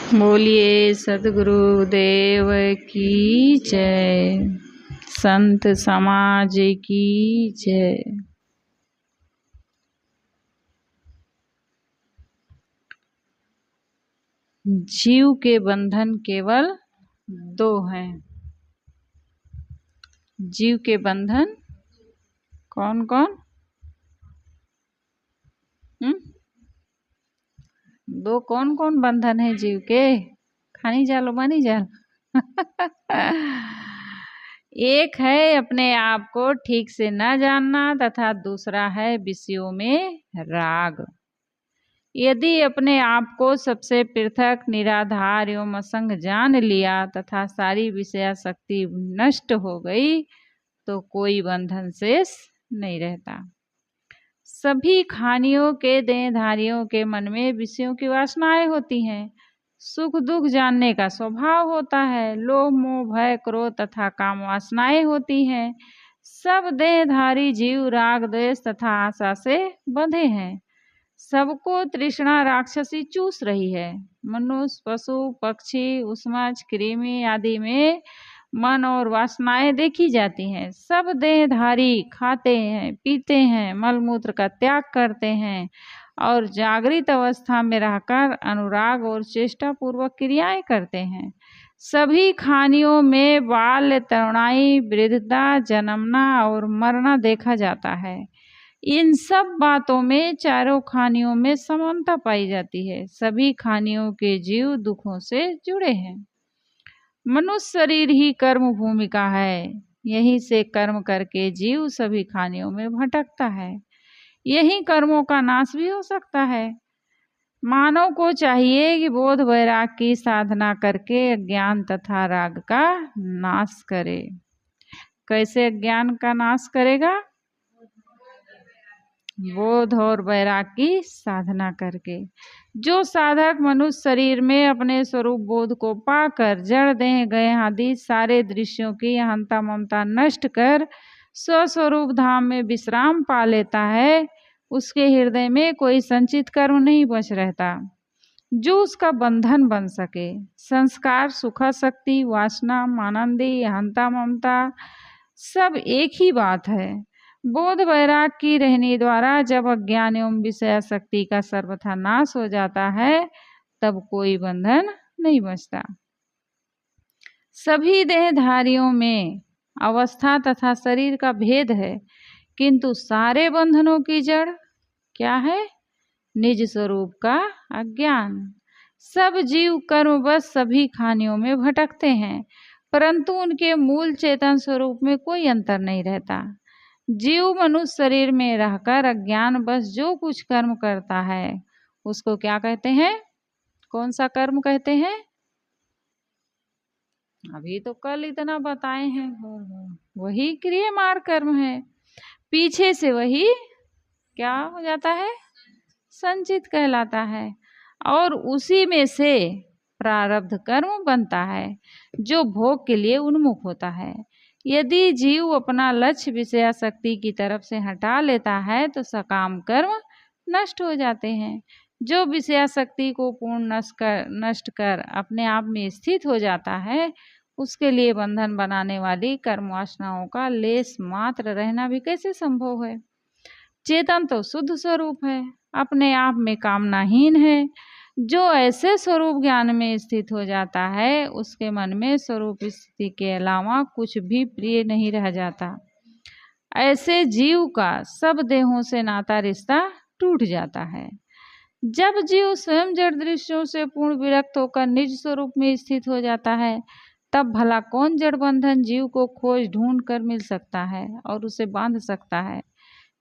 बोलिए सद्गुरु देव की जय, संत समाज की जय। जीव के बंधन केवल दो हैं। जीव के बंधन कौन कौन? दो कौन कौन बंधन है जीव के? खानी जालो मानी जाल। एक है अपने आप को ठीक से न जानना तथा दूसरा है विषयों में राग। यदि अपने आप को सबसे पृथक निराधार एवं असंग जान लिया तथा सारी विषयासक्ति नष्ट हो गई तो कोई बंधन शेष नहीं रहता। सभी खानियों के देहधारियों के मन में विषयों की वासनाएं होती हैं। सुख दुख जानने का स्वभाव होता है। लोभ मोह भय क्रोध तथा काम वासनाएं होती हैं। सब देहधारी जीव राग द्वेष तथा आशा से बंधे हैं। सबको तृष्णा राक्षसी चूस रही है। मनुष्य पशु पक्षी उष्मच कृमि आदि में मन और वासनाएं देखी जाती हैं। सब देहधारी खाते हैं पीते हैं मलमूत्र का त्याग करते हैं और जागृत अवस्था में रहकर अनुराग और चेष्टा पूर्वक क्रियाएं करते हैं। सभी खानियों में बाल्य तरुणाई वृद्धता जन्मना और मरना देखा जाता है। इन सब बातों में चारों खानियों में समानता पाई जाती है। सभी खानियों के जीव दुखों से जुड़े हैं। मनुष्य शरीर ही कर्म भूमिका है। यहीं से कर्म करके जीव सभी खानियों में भटकता है। यही कर्मों का नाश भी हो सकता है। मानव को चाहिए कि बोध वैराग की साधना करके अज्ञान तथा राग का नाश करे। कैसे अज्ञान का नाश करेगा? बोध और वैराग की साधना करके। जो साधक मनुष्य शरीर में अपने स्वरूप बोध को पाकर जड़ देह गए आदि सारे दृश्यों की अहंता ममता नष्ट कर स्वस्वरूप धाम में विश्राम पा लेता है, उसके हृदय में कोई संचित कर्म नहीं बच रहता जो उसका बंधन बन सके। संस्कार सुखासक्ति वासना मानंदी अहंता ममता सब एक ही बात है। बोध वैराग की रहनी द्वारा जब अज्ञान एवं विषयासक्ति का सर्वथा नाश हो जाता है तब कोई बंधन नहीं बचता। सभी देहधारियों में अवस्था तथा शरीर का भेद है, किंतु सारे बंधनों की जड़ क्या है? निज स्वरूप का अज्ञान। सब जीव कर्मवश सभी खानियों में भटकते हैं, परंतु उनके मूल चेतन स्वरूप में कोई अंतर नहीं रहता। जीव मनुष्य शरीर में रहकर अज्ञान बस जो कुछ कर्म करता है उसको क्या कहते हैं? कौन सा कर्म कहते हैं? अभी तो कल इतना बताए हैं, वही क्रियामाण कर्म है। पीछे से वही क्या हो जाता है? संचित कहलाता है और उसी में से प्रारब्ध कर्म बनता है जो भोग के लिए उन्मुख होता है। यदि जीव अपना लक्ष्य विषयासक्ति की तरफ से हटा लेता है तो सकाम कर्म नष्ट हो जाते हैं। जो विषयासक्ति को पूर्ण नष्ट कर अपने आप में स्थित हो जाता है उसके लिए बंधन बनाने वाली कर्म वासनाओं का लेस मात्र रहना भी कैसे संभव है? चेतन तो शुद्ध स्वरूप है, अपने आप में कामनाहीन है। जो ऐसे स्वरूप ज्ञान में स्थित हो जाता है उसके मन में स्वरूप स्थिति के अलावा कुछ भी प्रिय नहीं रह जाता। ऐसे जीव का सब देहों से नाता रिश्ता टूट जाता है। जब जीव स्वयं जड़ दृश्यों से पूर्ण विरक्त होकर निज स्वरूप में स्थित हो जाता है तब भला कौन जड़ बंधन जीव को खोज ढूंढ कर मिल सकता है और उसे बांध सकता है?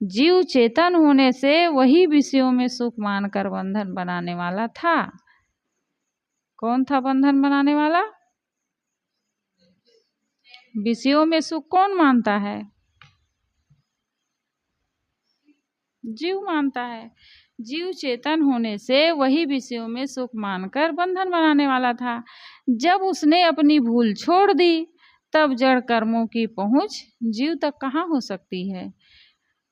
जीव चेतन होने से वही विषयों में सुख मानकर बंधन बनाने वाला था। कौन था बंधन बनाने वाला? विषयों में सुख कौन मानता है? जीव मानता है। जीव चेतन होने से वही विषयों में सुख मानकर बंधन बनाने वाला था। जब उसने अपनी भूल छोड़ दी तब जड़ कर्मों की पहुंच जीव तक कहाँ हो सकती है?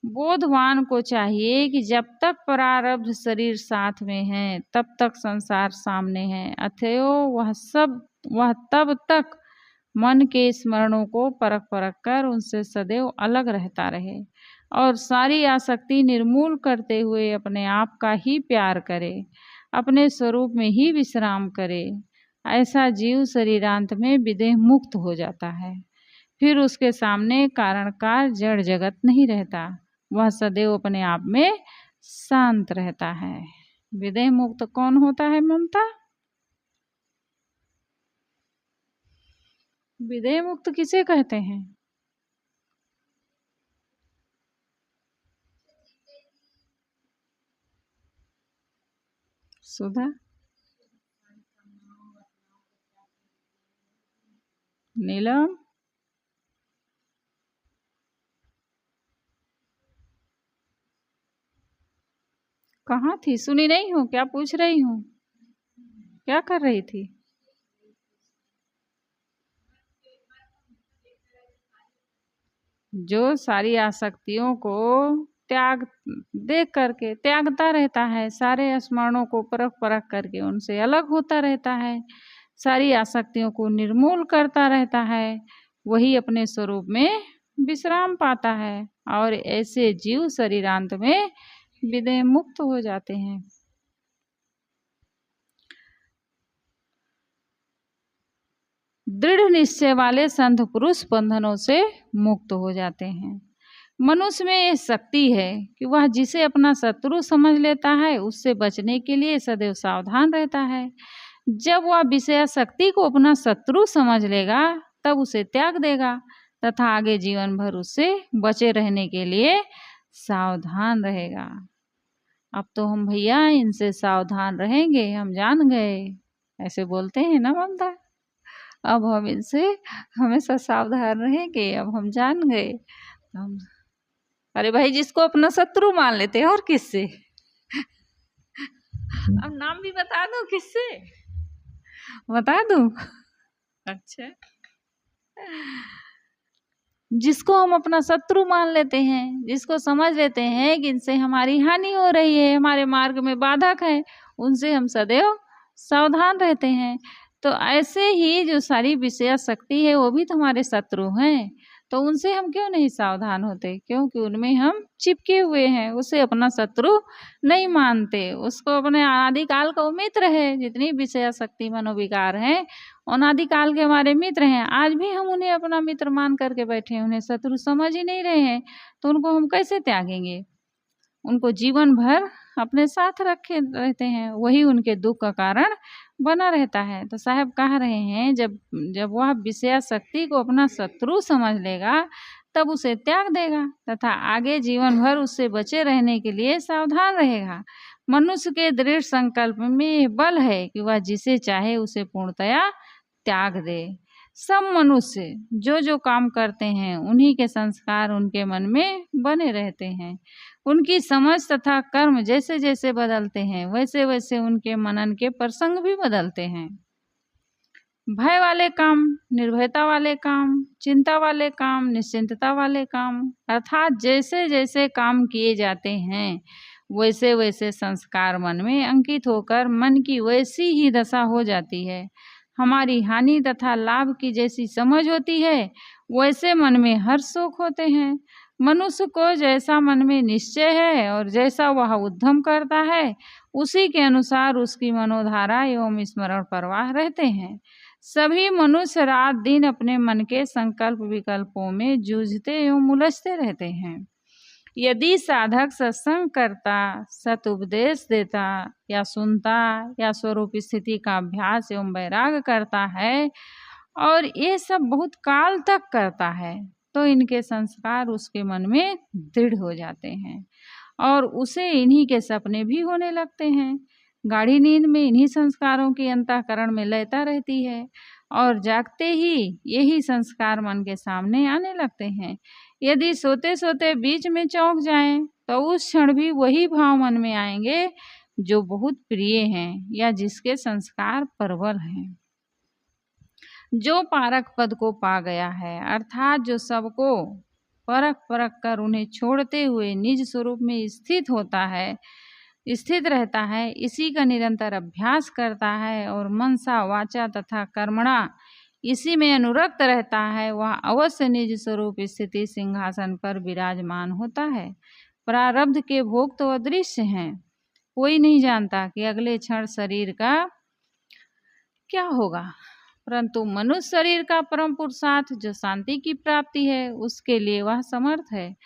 बोधवान को चाहिए कि जब तक प्रारब्ध शरीर साथ में है तब तक संसार सामने है, अतएव वह तब तक मन के स्मरणों को परख परख कर उनसे सदैव अलग रहता रहे और सारी आसक्ति निर्मूल करते हुए अपने आप का ही प्यार करे, अपने स्वरूप में ही विश्राम करे। ऐसा जीव शरीरांत में विदेह मुक्त हो जाता है। फिर उसके सामने कारण का जड़ जगत नहीं रहता, वह सदैव अपने आप में शांत रहता है। विदेह मुक्त कौन होता है ममता? विदेह मुक्त किसे कहते हैं? सुधा, नीलम, कहाँ थी? सुनी नहीं हूँ, क्या पूछ रही हूँ? क्या कर रही थी? जो सारी आसक्तियों को देख करके त्यागता रहता है, सारे स्मरणों को परख परख करके उनसे अलग होता रहता है, सारी आसक्तियों को निर्मूल करता रहता है, वही अपने स्वरूप में विश्राम पाता है और ऐसे जीव शरीरांत में विदेह मुक्त हो जाते हैं। दृढ़ निश्चय वाले संत पुरुष बंधनों से मुक्त हो जाते हैं। मनुष्य में यह शक्ति है कि वह जिसे अपना शत्रु समझ लेता है उससे बचने के लिए सदैव सावधान रहता है। जब वह विषय शक्ति को अपना शत्रु समझ लेगा तब उसे त्याग देगा तथा आगे जीवन भर उससे बचे रहने के लिए सावधान रहेगा। अब तो हम भैया इनसे सावधान रहेंगे, हम जान गए, ऐसे बोलते हैं ना ममता। अब हम इनसे हमेशा सावधान रहेंगे, अब हम जान गए। हम अरे भाई, जिसको अपना शत्रु मान लेते हैं, और किससे? अब नाम भी बता दो, किससे बता दूं? अच्छा, जिसको हम अपना शत्रु मान लेते हैं, जिसको समझ लेते हैं कि इनसे हमारी हानि हो रही है, हमारे मार्ग में बाधक है, उनसे हम सदैव सावधान रहते हैं। तो ऐसे ही जो सारी विषय शक्ति है वो भी तुम्हारे शत्रु हैं, तो उनसे हम क्यों नहीं सावधान होते? क्योंकि उनमें हम चिपके हुए हैं, उसे अपना शत्रु नहीं मानते, उसको अपने आदिकाल का मित्र है। जितनी विषय शक्ति मनोविकार हैं अनादिकाल के हमारे मित्र हैं, आज भी हम उन्हें अपना मित्र मान करके बैठे, उन्हें शत्रु समझ ही नहीं रहे हैं, तो उनको हम कैसे त्यागेंगे? उनको जीवन भर अपने साथ रखे रहते हैं, वही उनके दुख का कारण बना रहता है। तो साहब कह रहे हैं जब वह विषय शक्ति को अपना शत्रु समझ लेगा तब उसे त्याग देगा तथा आगे जीवन भर उससे बचे रहने के लिए सावधान रहेगा। मनुष्य के दृढ़ संकल्प में बल है कि वह जिसे चाहे उसे पूर्णतया त्याग दे। सब मनुष्य जो जो काम करते हैं उन्हीं के संस्कार उनके मन में बने रहते हैं। उनकी समझ तथा कर्म जैसे जैसे बदलते हैं वैसे वैसे उनके मनन के प्रसंग भी बदलते हैं। भय वाले काम, निर्भयता वाले काम, चिंता वाले काम, निश्चिंतता वाले काम, अर्थात जैसे जैसे काम किए जाते हैं वैसे वैसे संस्कार मन में अंकित होकर मन की वैसी ही दशा हो जाती है। हमारी हानि तथा लाभ की जैसी समझ होती है वैसे मन में हर्ष शोक होते हैं। मनुष्य को जैसा मन में निश्चय है और जैसा वह उद्यम करता है उसी के अनुसार उसकी मनोधारा एवं स्मरण प्रवाह रहते हैं। सभी मनुष्य रात दिन अपने मन के संकल्प विकल्पों में जूझते एवं उलझते रहते हैं। यदि साधक सत्संग करता, सत उपदेश देता या सुनता या स्वरूप स्थिति का अभ्यास एवं वैराग करता है और ये सब बहुत काल तक करता है तो इनके संस्कार उसके मन में दृढ़ हो जाते हैं और उसे इन्हीं के सपने भी होने लगते हैं। गाढ़ी नींद में इन्हीं संस्कारों की अंतःकरण में लयता रहती है और जागते ही यही संस्कार मन के सामने आने लगते हैं। यदि सोते सोते बीच में चौंक जाएं तो उस क्षण भी वही भाव मन में आएंगे जो बहुत प्रिय हैं या जिसके संस्कार प्रबल हैं। जो पारक पद को पा गया है अर्थात जो सबको परख परख कर उन्हें छोड़ते हुए निज स्वरूप में स्थित रहता है, इसी का निरंतर अभ्यास करता है और मनसा वाचा तथा कर्मणा इसी में अनुरक्त रहता है, वह अवश्य निज स्वरूप स्थिति सिंहासन पर विराजमान होता है। प्रारब्ध के भोग तो अदृश्य हैं, कोई नहीं जानता कि अगले क्षण शरीर का क्या होगा, परंतु मनुष्य शरीर का परम पुरुषार्थ जो शांति की प्राप्ति है, उसके लिए वह समर्थ है।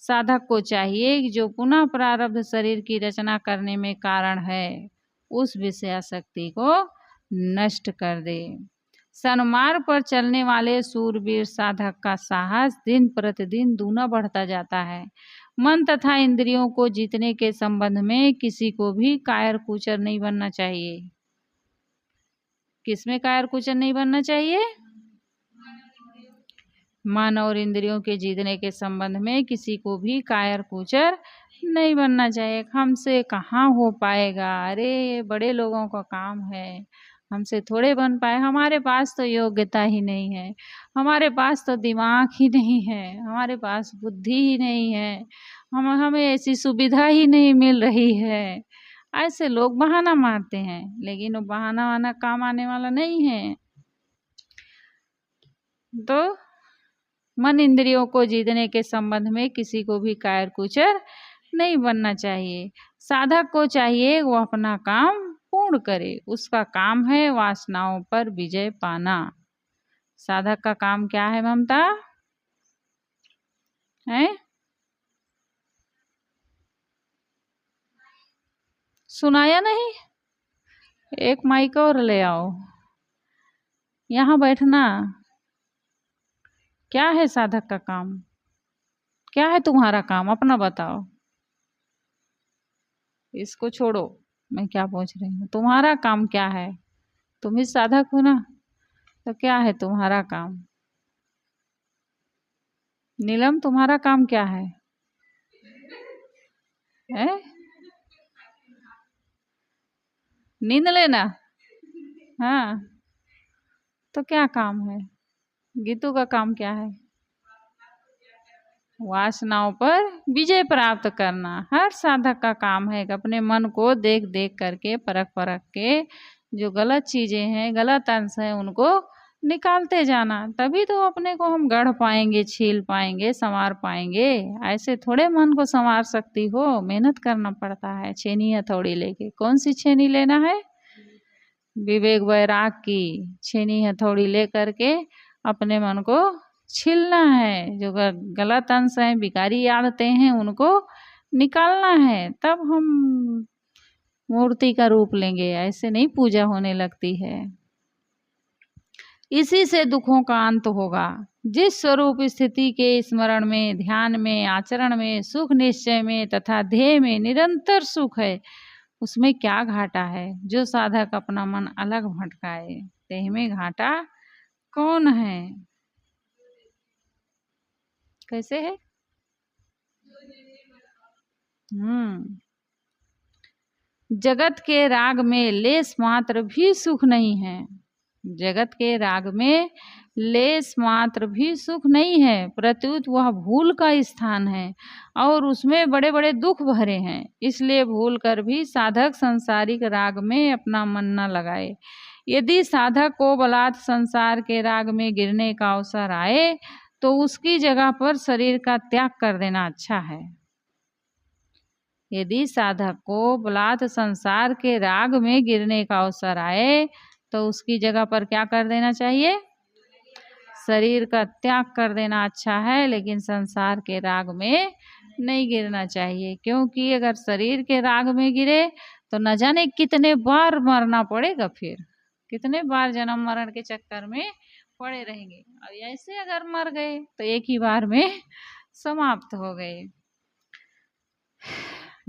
साधक को चाहिए कि जो पुनः प्रारब्ध शरीर की रचना करने में कारण है, उस विषयासक्ति को नष्ट कर दे। सन्मार्ग पर चलने वाले सूरवीर साधक का साहस दिन प्रतिदिन दूना बढ़ता जाता है। मन तथा इंद्रियों को जीतने के संबंध में किसी को भी कायर कुचर नहीं बनना चाहिए। किसमें कायर कुचर नहीं बनना चाहिए? मन और इंद्रियों के जीतने के संबंध में किसी को भी कायर कुचर नहीं बनना चाहिए। हमसे कहाँ हो पाएगा, अरे ये बड़े लोगों का काम है, हमसे थोड़े बन पाए, हमारे पास तो योग्यता ही नहीं है, हमारे पास तो दिमाग ही नहीं है, हमारे पास बुद्धि ही नहीं है, हमें ऐसी सुविधा ही नहीं मिल रही है। ऐसे लोग बहाना मारते हैं, लेकिन वो बहाना वाना काम आने वाला नहीं है। तो मन इंद्रियों को जीतने के संबंध में किसी को भी कायर कुचर नहीं बनना चाहिए। साधक को चाहिए वो अपना काम पूर्ण करे, उसका काम है वासनाओं पर विजय पाना। साधक का काम क्या है ममता? है सुनाया नहीं? एक माइक और ले आओ, यहाँ बैठना। क्या है साधक का काम? क्या है तुम्हारा काम? अपना बताओ। इसको छोड़ो, मैं क्या पूछ रही हूँ, तुम्हारा काम क्या है? तुम ही साधक हो ना, तो क्या है तुम्हारा काम? नीलम तुम्हारा काम क्या है? नींद लेना? हाँ, तो क्या काम है? गीतू का काम क्या है? वासनाओं पर विजय प्राप्त करना। हर साधक का काम है कि अपने मन को देख देख करके परख परख के जो गलत चीजें हैं, गलत अंश हैं, उनको निकालते जाना। तभी तो अपने को हम गढ़ पाएंगे, छील पाएंगे, संवार पाएंगे। ऐसे थोड़े मन को संवार सकती हो, मेहनत करना पड़ता है। छेनी हथौड़ी लेके, कौन सी छेनी लेना है? विवेक वैराग की छेनी हथौड़ी ले करके अपने मन को छीलना है। जो गलत अंश हैं, विकारी आदतें हैं, उनको निकालना है, तब हम मूर्ति का रूप लेंगे। ऐसे नहीं पूजा होने लगती है। इसी से दुखों का अंत होगा। जिस स्वरूप स्थिति के स्मरण में, ध्यान में, आचरण में, सुख निश्चय में तथा ध्येय में निरंतर सुख है, उसमें क्या घाटा है? जो साधक अपना मन अलग भटकाए, देह में घाटा कौन है? कैसे है? जगत के राग में लेस मात्र भी सुख नहीं है। जगत के राग में लेस मात्र भी सुख नहीं है, प्रत्युत वह भूल का स्थान है और उसमें बड़े बड़े दुख भरे हैं। इसलिए भूल कर भी साधक सांसारिक राग में अपना मन न लगाए। यदि साधक को बलात् संसार के राग में गिरने का अवसर आए, तो उसकी जगह पर शरीर का त्याग कर देना अच्छा है। यदि साधक को बलात् संसार के राग में गिरने का अवसर आए, तो उसकी जगह पर क्या कर देना चाहिए? शरीर का त्याग कर देना अच्छा है, लेकिन संसार के राग में नहीं गिरना चाहिए। क्योंकि अगर शरीर के राग में गिरे तो न जाने कितने बार मरना पड़ेगा, फिर कितने बार जन्म मरण के चक्कर में पड़े रहेंगे। और ऐसे अगर मर गए तो एक ही बार में समाप्त हो गए,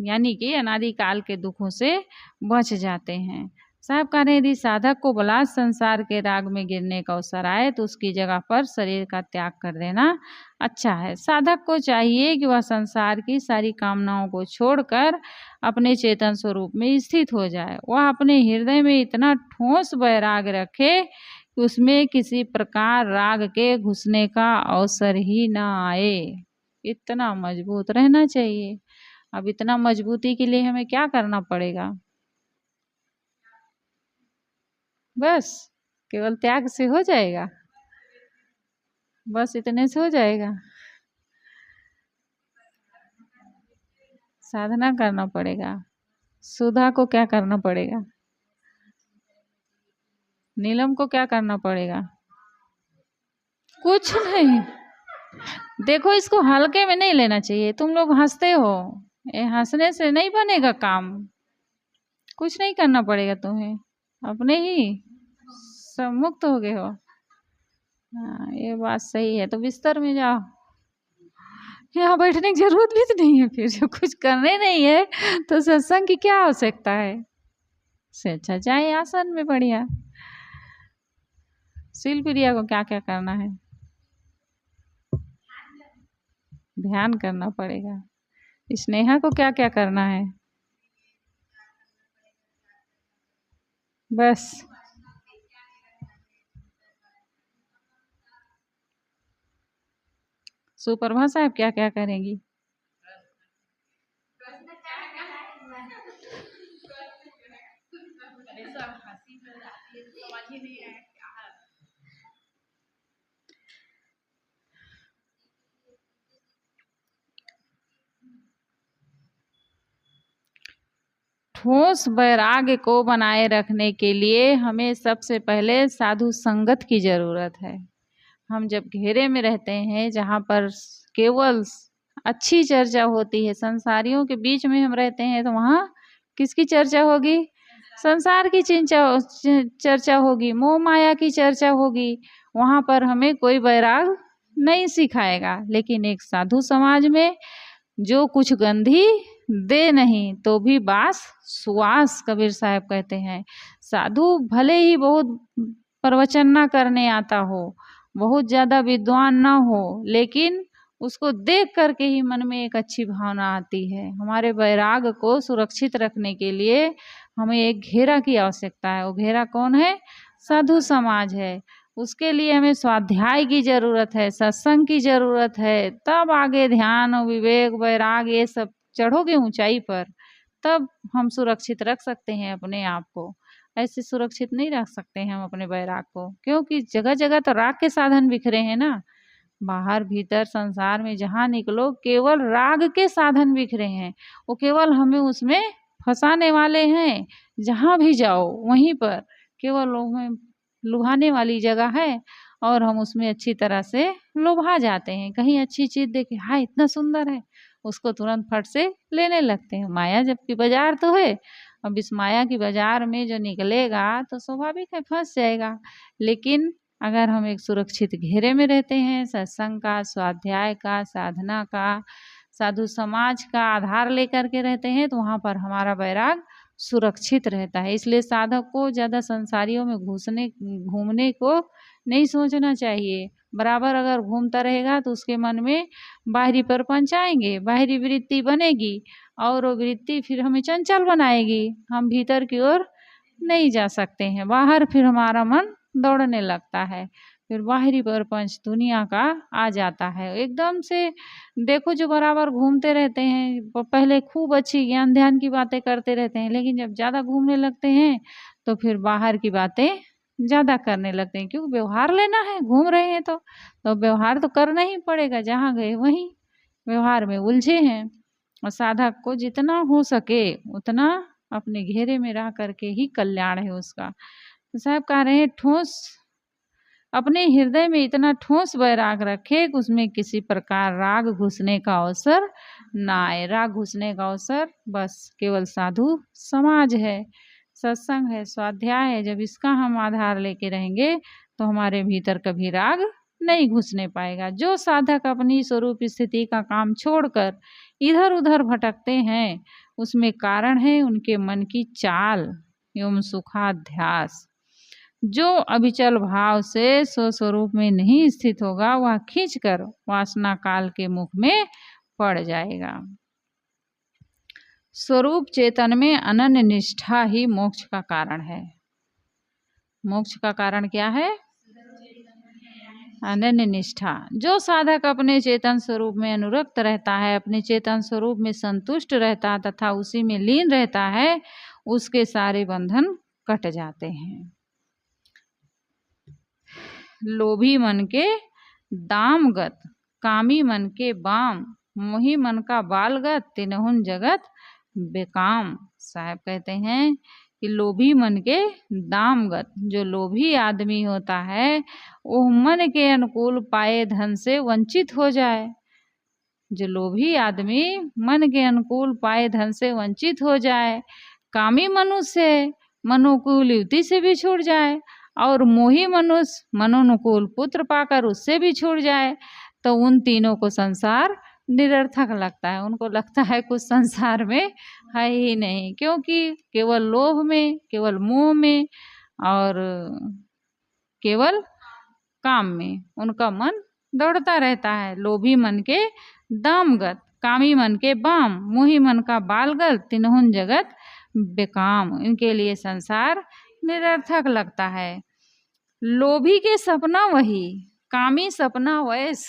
यानी कि अनादिकाल के दुखों से बच जाते हैं। साहब कह रहे हैं, यदि साधक को बलात् संसार के राग में गिरने का अवसर आए, तो उसकी जगह पर शरीर का त्याग कर देना अच्छा है। साधक को चाहिए कि वह संसार की सारी कामनाओं को छोड़कर अपने चेतन स्वरूप में स्थित हो जाए। वह अपने हृदय में इतना ठोस वैराग रखे कि उसमें किसी प्रकार राग के घुसने का अवसर ही न आए। इतना मजबूत रहना चाहिए। अब इतना मजबूती के लिए हमें क्या करना पड़ेगा? बस केवल त्याग से हो जाएगा? बस इतने से हो जाएगा? साधना करना पड़ेगा। सुधा को क्या करना पड़ेगा? नीलम को क्या करना पड़ेगा? कुछ नहीं। देखो, इसको हल्के में नहीं लेना चाहिए। तुम लोग हंसते हो, ये हंसने से नहीं बनेगा काम। कुछ नहीं करना पड़ेगा तुम्हें, अपने ही सब मुक्त हो गए हो। हाँ, ये बात सही है। तो बिस्तर में जाओ, यहाँ बैठने की जरूरत भी तो नहीं है। फिर जो कुछ करने नहीं है तो सत्संग की क्या आवश्यकता है? से अच्छा जाए आसन में बढ़िया। शिल प्रिया को क्या क्या करना है? ध्यान करना पड़ेगा। स्नेहा को क्या क्या करना है? बस सुप्रभा साहब क्या क्या करेंगी? ठोस वैराग्य को बनाए रखने के लिए हमें सबसे पहले साधु संगत की जरूरत है। हम जब घेरे में रहते हैं, जहाँ पर केवल अच्छी चर्चा होती है, संसारियों के बीच में हम रहते हैं, तो वहाँ किसकी चर्चा होगी? संसार की चर्चा होगी, मोह माया की चर्चा होगी। वहाँ पर हमें कोई वैराग नहीं सिखाएगा। लेकिन एक साधु समाज में जो कुछ गंधी दे नहीं तो भी बास सुवास, कबीर साहब कहते हैं। साधु भले ही बहुत प्रवचन ना करने आता हो, बहुत ज़्यादा विद्वान ना हो, लेकिन उसको देख करके ही मन में एक अच्छी भावना आती है। हमारे वैराग को सुरक्षित रखने के लिए हमें एक घेरा की आवश्यकता है। वो घेरा कौन है? साधु समाज है। उसके लिए हमें स्वाध्याय की जरूरत है, सत्संग की जरूरत है। तब आगे ध्यान, विवेक, वैराग ये सब चढ़ोगे ऊंचाई पर, तब हम सुरक्षित रख सकते हैं अपने आप को। ऐसे सुरक्षित नहीं रख सकते हैं हम अपने वैराग को, क्योंकि जगह जगह तो राग के साधन बिखरे हैं ना। बाहर भीतर संसार में जहाँ निकलो, केवल राग के साधन बिखरे हैं। वो केवल हमें उसमें फंसाने वाले हैं। जहाँ भी जाओ वहीं पर केवल हमें लुभाने वाली जगह है, और हम उसमें अच्छी तरह से लुभा जाते हैं। कहीं अच्छी चीज़ देखे, हाँ इतना सुंदर है, उसको तुरंत फट से लेने लगते हैं। माया जबकि बाजार तो है। अब इस माया की बाजार में जो निकलेगा तो स्वाभाविक है फंस जाएगा। लेकिन अगर हम एक सुरक्षित घेरे में रहते हैं, सत्संग का, स्वाध्याय का, साधना का, साधु समाज का आधार लेकर के रहते हैं, तो वहाँ पर हमारा वैराग सुरक्षित रहता है। इसलिए साधक को ज़्यादा संसारियों में घूमने को नहीं सोचना चाहिए। बराबर अगर घूमता रहेगा तो उसके मन में बाहरी प्रपंच आएंगे, बाहरी वृत्ति बनेगी, और वो वृत्ति फिर हमें चंचल बनाएगी। हम भीतर की ओर नहीं जा सकते हैं, बाहर फिर हमारा मन दौड़ने लगता है। फिर बाहरी प्रपंच दुनिया का आ जाता है एकदम से। देखो, जो बराबर घूमते रहते हैं, पहले खूब अच्छी ज्ञान ध्यान की बातें करते रहते हैं, लेकिन जब ज़्यादा घूमने लगते हैं तो फिर बाहर की बातें ज़्यादा करने लगते हैं। क्योंकि व्यवहार लेना है, घूम रहे हैं तो व्यवहार तो करना ही पड़ेगा। जहाँ गए वहीं व्यवहार में उलझे हैं। और साधक को जितना हो सके उतना अपने घेरे में रह करके ही कल्याण है उसका। तो साहब कह रहे हैं, ठोस अपने हृदय में इतना ठोस वैराग रखे कि उसमें किसी प्रकार राग घुसने का अवसर ना आए। राग घुसने का अवसर बस केवल साधु समाज है, सत्संग है, स्वाध्याय है। जब इसका हम आधार लेके रहेंगे तो हमारे भीतर कभी राग नहीं घुसने पाएगा। जो साधक अपनी स्वरूप स्थिति का काम छोड़कर इधर उधर भटकते हैं, उसमें कारण है उनके मन की चाल एवं सुखाध्यास। जो अविचल भाव से स्वस्वरूप में नहीं स्थित होगा, वह खींचकर वासना काल के मुख में पड़ जाएगा। स्वरूप चेतन में अनन्य निष्ठा ही मोक्ष का कारण है। मोक्ष का कारण क्या है? अनन्य निष्ठा। जो साधक अपने चेतन स्वरूप में अनुरक्त रहता है, अपने चेतन स्वरूप में संतुष्ट रहता तथा उसी में लीन रहता है, उसके सारे बंधन कट जाते हैं। लोभी मन के दामगत, कामी मन के बाम, मोही मन का बालगत, तिनहुन जगत बेकाम। साहब कहते हैं कि लोभी मन के दामगत, जो लोभी आदमी होता है वो मन के अनुकूल पाए धन से वंचित हो जाए। जो लोभी आदमी मन के अनुकूल पाए धन से वंचित हो जाए, कामी मनुष्य मनोनुकूल युवती से भी छूट जाए, और मोही मनुष्य मनोनुकूल पुत्र पाकर उससे भी छूट जाए, तो उन तीनों को संसार निरर्थक लगता है। उनको लगता है कुछ संसार में है ही नहीं, क्योंकि केवल लोभ में, केवल मोह में और केवल काम में उनका मन दौड़ता रहता है। लोभी मन के दामगत, कामी मन के बाम, मोही मन का बालगत, तिनहुन जगत बेकाम। इनके लिए संसार निरर्थक लगता है। लोभी के सपना वही, कामी सपना वैस।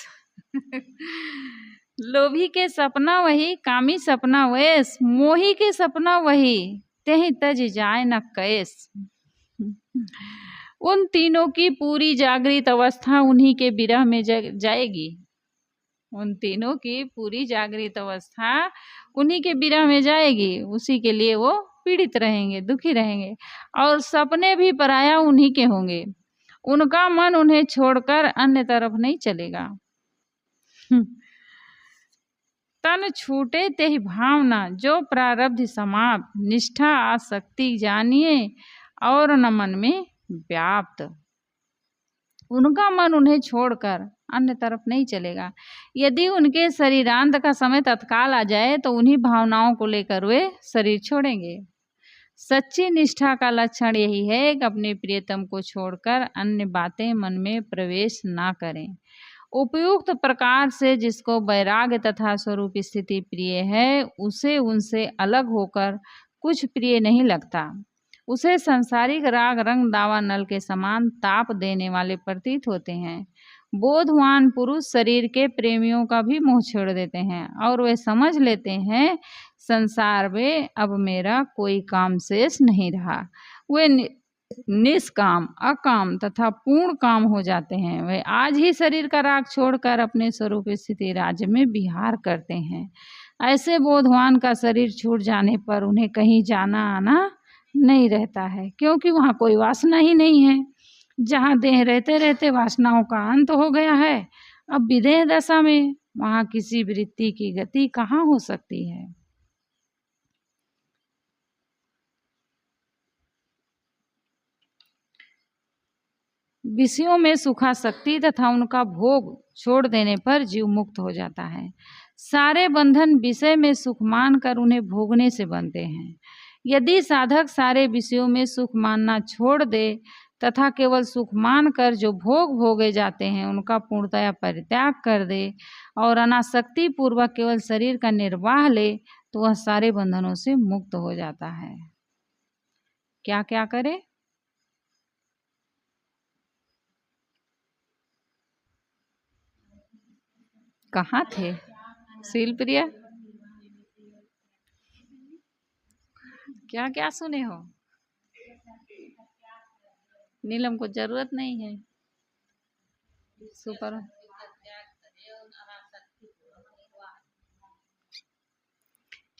लोभी के सपना वही, कामी सपना वैस, मोही के सपना वही, तेहि तज जाए न कैस। उन तीनों की पूरी जागृत अवस्था उन्हीं के विरह में जाएगी। उन तीनों की पूरी जागृत अवस्था उन्हीं के विरह में जाएगी। उसी के लिए वो पीड़ित रहेंगे, दुखी रहेंगे, और सपने भी पराया उन्हीं के होंगे। उनका मन उन्हें छोड़कर अन्य तरफ नहीं चलेगा। तन छूटे तेहि भावना, जो प्रारब्ध समाप्त, निष्ठा आसक्ति जानिए और न मन में व्याप्त। उनका मन उन्हें छोड़कर अन्य तरफ नहीं चलेगा। यदि उनके शरीरांत का समय तत्काल आ जाए तो उन्हीं भावनाओं को लेकर वे शरीर छोड़ेंगे। सच्ची निष्ठा का लक्षण यही है कि अपने प्रियतम को छोड़कर अन्य बातें मन में प्रवेश ना करें। उपयुक्त प्रकार से जिसको वैराग्य तथा स्वरूप स्थिति प्रिय है, उसे उनसे अलग होकर कुछ प्रिय नहीं लगता। उसे संसारिक राग रंग दावा नल के समान ताप देने वाले प्रतीत होते हैं। बोधवान पुरुष शरीर के प्रेमियों का भी मोह छोड़ देते हैं और वे समझ लेते हैं संसार में अब मेरा कोई काम शेष नहीं रहा। वे निष्काम, अकाम तथा पूर्ण काम हो जाते हैं। वे आज ही शरीर का राग छोड़कर अपने स्वरूप स्थिति राज्य में विहार करते हैं। ऐसे बोधवान का शरीर छूट जाने पर उन्हें कहीं जाना आना नहीं रहता है, क्योंकि वहाँ कोई वासना ही नहीं है। जहाँ देह रहते रहते वासनाओं का अंत हो गया है, अब विदेह दशा में वहाँ किसी वृत्ति की गति कहाँ हो सकती है। विषयों में सुखासक्ति तथा उनका भोग छोड़ देने पर जीव मुक्त हो जाता है। सारे बंधन विषय में सुख मानकर उन्हें भोगने से बनते हैं। यदि साधक सारे विषयों में सुख मानना छोड़ दे तथा केवल सुख मानकर जो भोग भोगे जाते हैं उनका पूर्णतया परित्याग कर दे और अनासक्ति पूर्वक केवल शरीर का निर्वाह ले, तो वह सारे बंधनों से मुक्त हो जाता है। क्या क्या करे? कहाँ थे शीलप्रिया? क्या क्या सुने हो? नीलम को जरूरत नहीं है सुपर।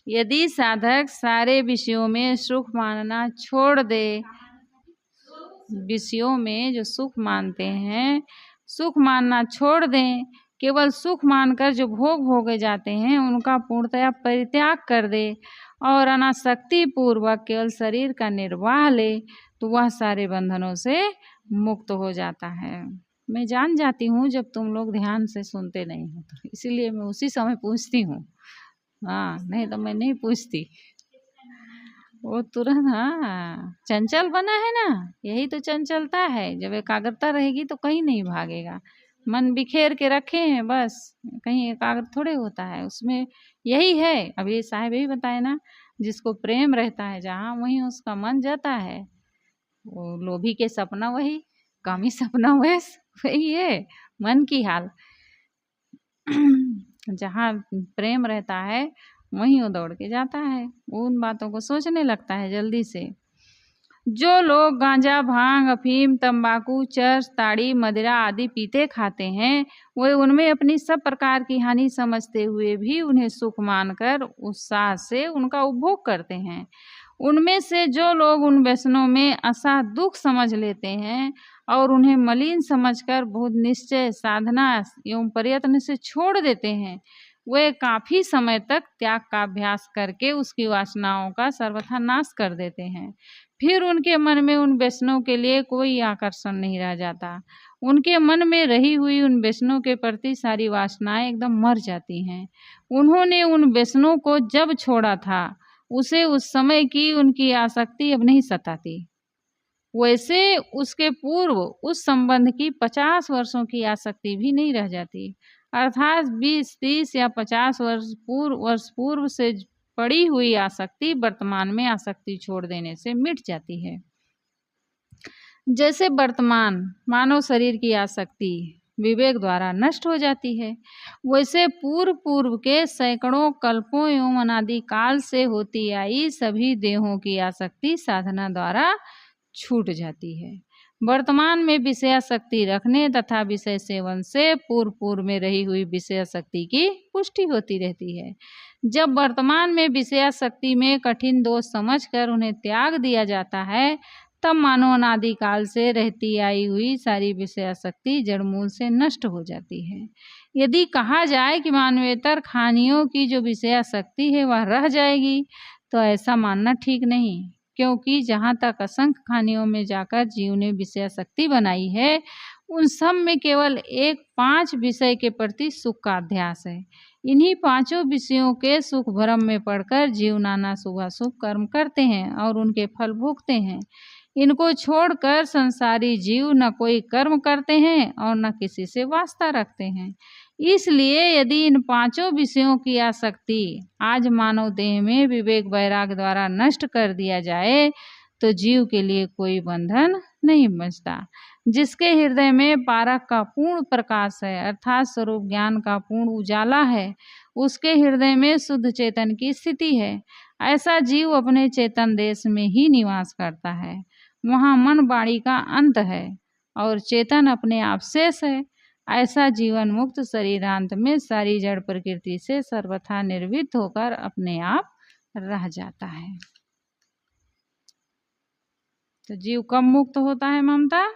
यदि साधक सारे विषयों में सुख मानना छोड़ दे, विषयों में जो सुख मानते हैं सुख मानना छोड़ दें, केवल सुख मानकर जो भोग भोगे जाते हैं उनका पूर्णतया परित्याग कर दे और अनासक्ति पूर्वक केवल शरीर का निर्वाह ले, तो वह सारे बंधनों से मुक्त हो जाता है। मैं जान जाती हूँ जब तुम लोग ध्यान से सुनते नहीं हो, तो इसीलिए मैं उसी समय पूछती हूँ। हाँ, नहीं तो मैं नहीं पूछती। वो तुरंत, हाँ, चंचल बना है ना, यही तो चंचलता है। जब एकाग्रता रहेगी तो कहीं नहीं भागेगा। मन बिखेर के रखे हैं बस, कहीं एकाग्र थोड़े होता है उसमें। यही है, अभी साहब यही बताए ना, जिसको प्रेम रहता है जहाँ, वहीं उसका मन जाता है। वो लोभी के सपना वही, कामी सपना वही है मन की हाल। जहाँ प्रेम रहता है वहीं वो दौड़ के जाता है, वो उन बातों को सोचने लगता है जल्दी से। जो लोग गांजा, भांग, अफीम, तंबाकू, चर्स, ताड़ी, मदिरा आदि पीते खाते हैं, वे उनमें अपनी सब प्रकार की हानि समझते हुए भी उन्हें सुख मानकर उत्साह से उनका उपभोग करते हैं। उनमें से जो लोग उन व्यसनों में असाध दुख समझ लेते हैं और उन्हें मलिन समझकर बहुत निश्चय, साधना एवं प्रयत्न से छोड़ देते हैं, वे काफी समय तक त्याग का अभ्यास करके उसकी वासनाओं का सर्वथा नाश कर देते हैं। फिर उनके मन में उन व्यसनों के लिए कोई आकर्षण नहीं रह जाता। उनके मन में रही हुई उन व्यसनों के प्रति सारी वासनाएं एकदम मर जाती हैं। उन्होंने उन व्यसनों को जब छोड़ा था, उसे उस समय की उनकी आसक्ति अब नहीं सताती। वैसे उसके पूर्व उस संबंध की 50 वर्षों की आसक्ति भी नहीं रह जाती। अर्थात 20, 30 या 50 वर्ष पूर्व से पड़ी हुई आसक्ति वर्तमान में आसक्ति छोड़ देने से मिट जाती है। जैसे वर्तमान मानव शरीर की आसक्ति विवेक द्वारा नष्ट हो जाती है, वैसे पूर्व के सैकड़ों कल्पों एवं अनादि काल से होती आई सभी देहों की आसक्ति साधना द्वारा छूट जाती है। वर्तमान में विषयासक्ति रखने तथा विषय सेवन से पूर्व में रही हुई विषयासक्ति की पुष्टि होती रहती है। जब वर्तमान में विषयासक्ति में कठिन दोष समझकर उन्हें त्याग दिया जाता है, तब मानव अनादि काल से रहती आई हुई सारी विषयासक्ति जड़मूल से नष्ट हो जाती है। यदि कहा जाए कि मानवेतर खानियों की जो विषयासक्ति है वह रह जाएगी, तो ऐसा मानना ठीक नहीं, क्योंकि जहाँ तक असंख्य खानियों में जाकर जीव ने विषयासक्ति बनाई है, उन सब में केवल 5 विषय के प्रति सुख का अध्यास है। इन्हीं 5 विषयों के सुख भ्रम में पड़कर जीव नाना शुभाशुभ कर्म करते हैं और उनके फल भोगते हैं। इनको छोड़कर संसारी जीव न कोई कर्म करते हैं और न किसी से वास्ता रखते हैं। इसलिए यदि इन 5 विषयों की आसक्ति आज मानव देह में विवेक वैराग द्वारा नष्ट कर दिया जाए, तो जीव के लिए कोई बंधन नहीं बचता। जिसके हृदय में पारक का पूर्ण प्रकाश है, अर्थात स्वरूप ज्ञान का पूर्ण उजाला है, उसके हृदय में शुद्ध चेतन की स्थिति है। ऐसा जीव अपने चेतन देश में ही निवास करता है। वहाँ मन वाणी का अंत है और चेतन अपने आप शेष है। ऐसा जीवन मुक्त शरीरांत में सारी जड़ प्रकृति से सर्वथा निर्वित होकर अपने आप रह जाता है। तो जीव कब मुक्त होता है ममता?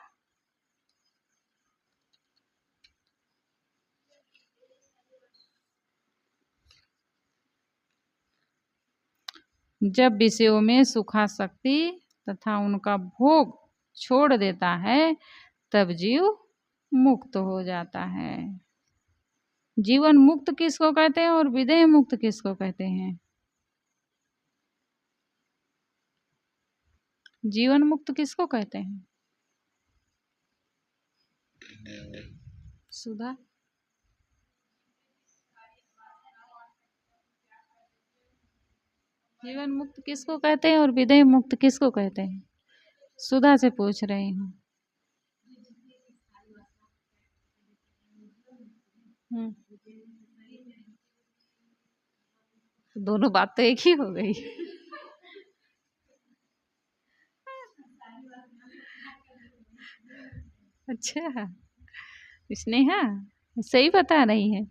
जब विषयों में सुखासक्ति तथा उनका भोग छोड़ देता है, तब जीव मुक्त हो जाता है। जीवन मुक्त किसको कहते हैं और विदेह मुक्त किसको कहते हैं? जीवन मुक्त किसको कहते हैं? सुधा? जीवन मुक्त किसको कहते हैं और विदेह मुक्त किसको कहते हैं? सुधा से पूछ रही हूँ। दोनों बात तो एक ही हो गई। अच्छा, स्नेहा सही बता रही है।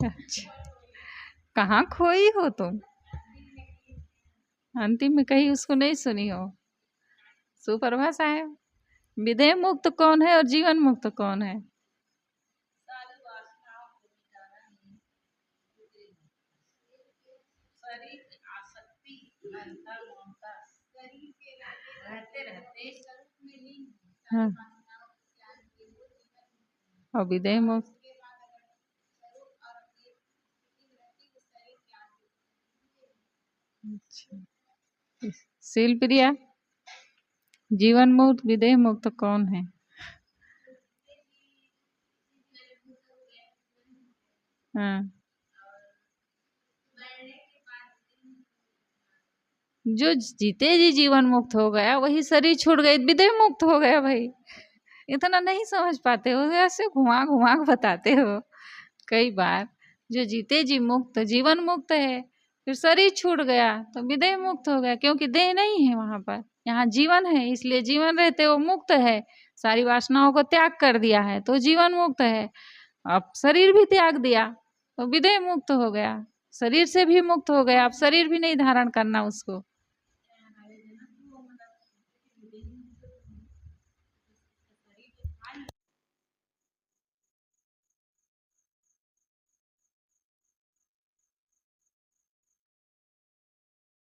अच्छा, कहाँ खोई हो तुम? अंतिम में कहीं उसको नहीं सुनी हो। सुप्रभा साहब, विदेह मुक्त कौन है और जीवन मुक्त कौन है? हाँ। और विदेह मुक्त? अच्छा, शील प्रिया, जीवन मुक्त विदेह मुक्त कौन है? हाँ। जो जीते जी जीवन मुक्त हो गया वही शरीर छूट गई विदेह मुक्त हो गया भाई। इतना नहीं समझ पाते हो, ऐसे घुमा घुमा के बताते हो कई बार। जो जीते जी मुक्त जीवन मुक्त है, फिर शरीर छूट गया तो विदेह मुक्त हो गया, क्योंकि देह नहीं है वहां पर, यहाँ जीवन है, इसलिए जीवन रहते वो मुक्त है। सारी वासनाओं को त्याग कर दिया है तो जीवन मुक्त है। अब शरीर भी त्याग दिया तो विदेह मुक्त हो गया, शरीर से भी मुक्त हो गया, अब शरीर भी नहीं धारण करना उसको।